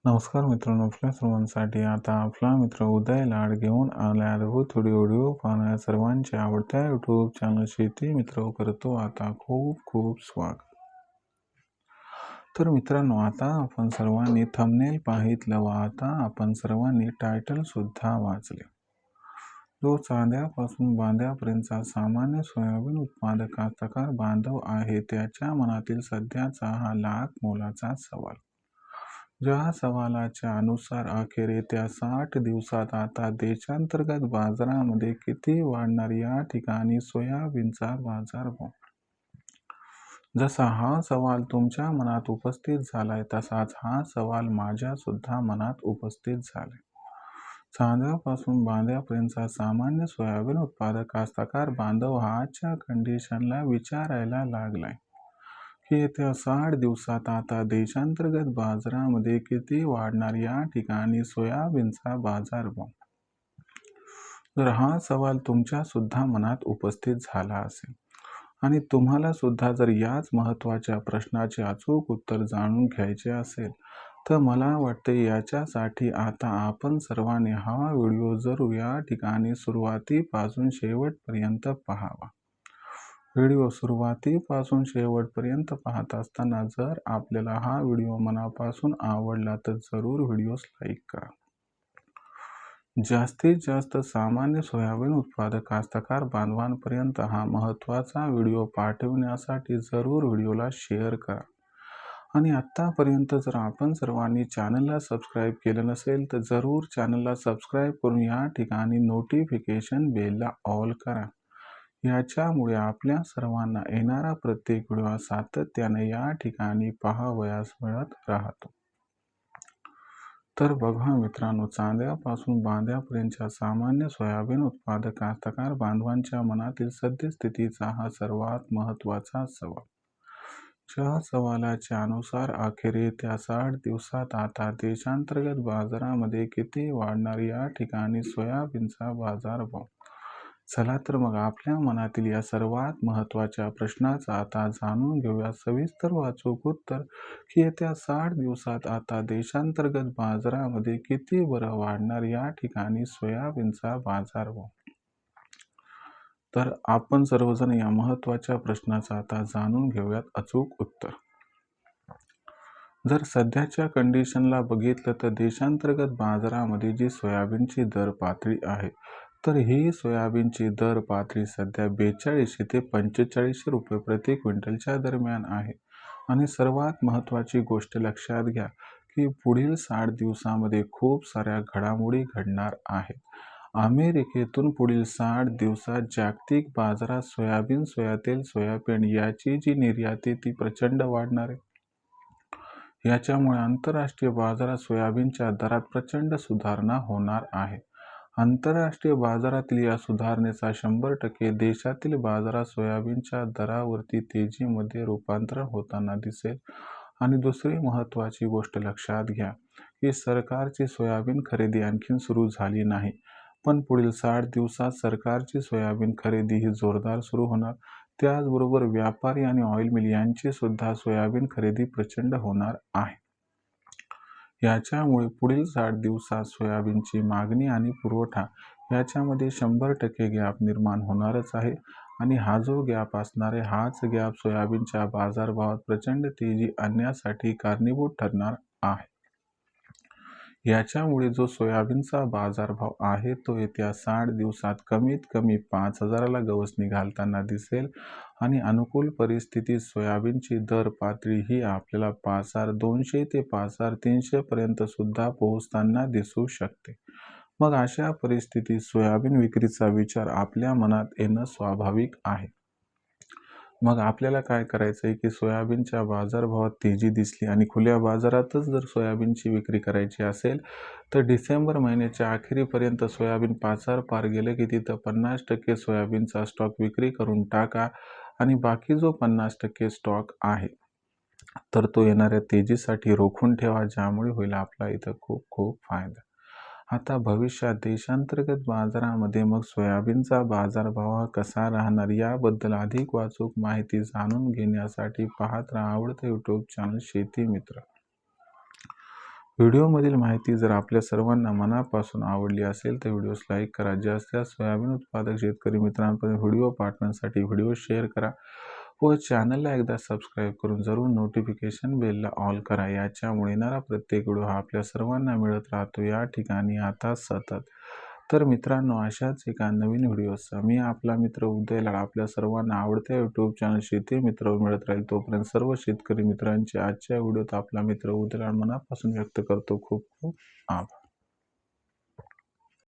नमस्कार मित्रांनो, आपल्या सर्वांसाठी आता आपला मित्र उदय लाड घेऊन आला अद्भुत व्हिडिओ पाहणाऱ्या सर्वांचे आवडत्या यूट्यूब चॅनल शेती मित्र करतो आता खूप खूप स्वागत. तर मित्रांनो, आता आपण सर्वांनी थंबनेल पाहितलं व आता आपण सर्वांनी टायटल सुद्धा वाचले. जो चांद्यापासून बांद्यापर्यंतचा सामान्य सोयाबीन उत्पादक कास्तकार बांधव आहे त्याच्या मनातील सध्याचा हा लाख मोलाचा सवाल. ज्या सवालाच्या अनुसार अखेर येत्या 60 दिवसात आता देशांतर्गत बाजारामध्ये किती वाढणार या ठिकाणी सोयाबीनचा बाजारभाव. जसा हा सवाल तुमच्या मनात उपस्थित झालाय तसाच हा सवाल माझ्या सुद्धा मनात उपस्थित झालाय. चांद्यापासून बांद्यापर्यंतचा सामान्य सोयाबीन उत्पादक कास्तकार बांधव हा आजच्या कंडिशनला विचारायला लागलाय की येत्या 60 दिवसात आता देशांतर्गत बाजारामध्ये किती वाढणार या ठिकाणी सोयाबीनचा बाजारभाव. जर हा सवाल तुमच्या सुद्धा मनात उपस्थित झाला असेल आणि तुम्हाला सुद्धा जर याच महत्त्वाच्या प्रश्नाचे अचूक उत्तर जाणून घ्यायचे असेल तर मला वाटते याच्यासाठी आता आपण सर्वांनी हा व्हिडिओ जरूर या ठिकाणी सुरुवातीपासून शेवटपर्यंत पाहावा. व्हिडिओ सुरुवातीपासून शेवटपर्यंत पाहत असताना जर आपल्याला हा व्हिडिओ मनापासून आवडला तर जरूर व्हिडिओस लाईक करा. जास्तीत जास्त सामान्य सोयाबीन उत्पादक कास्तकार बांधवांपर्यंत हा महत्त्वाचा व्हिडिओ पाठविण्यासाठी जरूर व्हिडिओला शेअर करा. आणि आत्तापर्यंत जर आपण सर्वांनी चॅनलला सबस्क्राईब केलं नसेल तर जरूर चॅनलला सबस्क्राईब करून या ठिकाणी नोटिफिकेशन बेलला ऑल करा. याच्यामुळे आपल्या सर्वांना येणारा प्रत्येक व्हिडिओ सातत्याने या ठिकाणी पाहावयास मिळत राहतो. तर बघा मित्रांनो, चांद्यापासून बांद्यापर्यंतच्या सामान्य सोयाबीन उत्पादक कास्तकार बांधवांच्या मनातील सद्यस्थितीचा हा सर्वात महत्त्वाचा सवाल. ज्या सवालाच्या अनुसार अखेर येत्या 60 दिवसात आता देशांतर्गत बाजारामध्ये किती वाढणार या ठिकाणी सोयाबीनचा बाजारभाव. चला तर मग आपल्या मनातील या सर्वात महत्त्वाच्या प्रश्नाचा आता जाणून घेऊया सविस्तर व अचूक उत्तर की येत्या 60 दिवसात आता देशांतर्गत बाजारामध्ये किती बरं वाढणार या ठिकाणी सोयाबीनचा बाजारभाव. तर आपण सर्वजण या महत्त्वाच्या प्रश्नाचा आता जाणून घेऊयात अचूक उत्तर. जर सध्याच्या कंडिशनला बघितलं तर देशांतर्गत बाजारामध्ये जी सोयाबीनची दर पातळी आहे तर ही सोयाबीनची दर पातळी सध्या 4200 ते 4500 रुपये प्रति क्विंटलच्या दरम्यान आहे. आणि सर्वात महत्त्वाची गोष्ट लक्षात घ्या की पुढील 60 दिवसामध्ये खूप साऱ्या घडामोडी घडणार आहेत. अमेरिकेतून पुढील 60 दिवसात जागतिक बाजारात सोयाबीन, सोयातेल, सोयाबीन याची जी निर्याती ती प्रचंड वाढणार आहे. याच्यामुळे आंतरराष्ट्रीय बाजारात सोयाबीनच्या दरात प्रचंड सुधारणा होणार आहे. आंतरराष्ट्रीय बाजारातील या सुधारणेचा 100% देशातील बाजारात सोयाबीनच्या दरावरती तेजीमध्ये रूपांतरण होताना दिसेल. आणि दुसरी महत्त्वाची गोष्ट लक्षात घ्या की सरकारची सोयाबीन खरेदी आणखी सुरू झाली नाही, पण पुढील 60 दिवसात सरकारची सोयाबीन खरेदी ही जोरदार सुरू होणार. त्याचबरोबर व्यापारी आणि ऑइल मिल यांची सुद्धा सोयाबीन खरेदी प्रचंड होणार आहे. याच्यामुळे पुढील 60 दिवसात सोयाबीनची मागणी आणि पुरवठा याच्यामध्ये 100% गॅप निर्माण होणारच आहे. आणि हा जो गॅप असणार आहे हाच गॅप सोयाबीनच्या बाजारभावात प्रचंड तेजी आणण्यासाठी कारणीभूत ठरणार आहे. याच्यामुळे जो सोयाबीनचा बाजारभाव आहे तो येत्या 60 दिवसात कमीत कमी 5000ला गवसणी घालताना दिसेल. आणि अनुकूल परिस्थितीत सोयाबीनची दर पातळी ही आपल्याला 5200 ते 5300 पर्यंत सुद्धा पोहोचताना दिसू शकते. मग अशा परिस्थितीत सोयाबीन विक्रीचा विचार आपल्या मनात येणं स्वाभाविक आहे. मग आपल्याला काय करायचं आहे की सोयाबीनच्या बाजारभावात तेजी दिसली आणि खुल्या बाजारातच जर सोयाबीनची विक्री करायची असेल तर डिसेंबर महिन्याच्या अखेरीपर्यंत सोयाबीन 5000 पार गेलं की तिथं 50% सोयाबीनचा स्टॉक विक्री करून टाका आणि बाकी जो 50% स्टॉक आहे तर तो येणाऱ्या तेजीसाठी रोखून ठेवा, ज्यामुळे होईल आपला इथं खूप खूप फायदा. आता भविष्यात देशांतर्गत बाजारामध्ये मग सोयाबीनचा बाजारभाव हा कसा राहणार याबद्दल अधिक अचूक माहिती जाणून घेण्यासाठी पाहत राहा आवडतं यूट्यूब चॅनल शेती मित्र. व्हिडिओमधील माहिती जर आपल्या सर्वांना मनापासून आवडली असेल तर व्हिडिओस लाईक करा. जास्तीत सोयाबीन उत्पादक शेतकरी मित्रांपर्यंत व्हिडिओ पाठवण्यासाठी व्हिडिओ शेअर करा व चॅनलला एकदा सबस्क्राईब करून जरूर नोटिफिकेशन बेलला ऑल करा. याच्यामुळे येणारा प्रत्येक व्हिडिओ हा आपल्या सर्वांना मिळत राहतो या ठिकाणी आता सतत. तर मित्रांनो, अशाच एका नवीन व्हिडिओसह मी आपला मित्र उदय लाड आपल्या सर्वांना आवडत्या यूट्यूब चॅनल शेती मित्र मिळत राहील. तोपर्यंत सर्व शेतकरी मित्रांचे आजच्या व्हिडिओत आपला मित्र उदय लाड मनापासून व्यक्त करतो. खूप खूप आभार.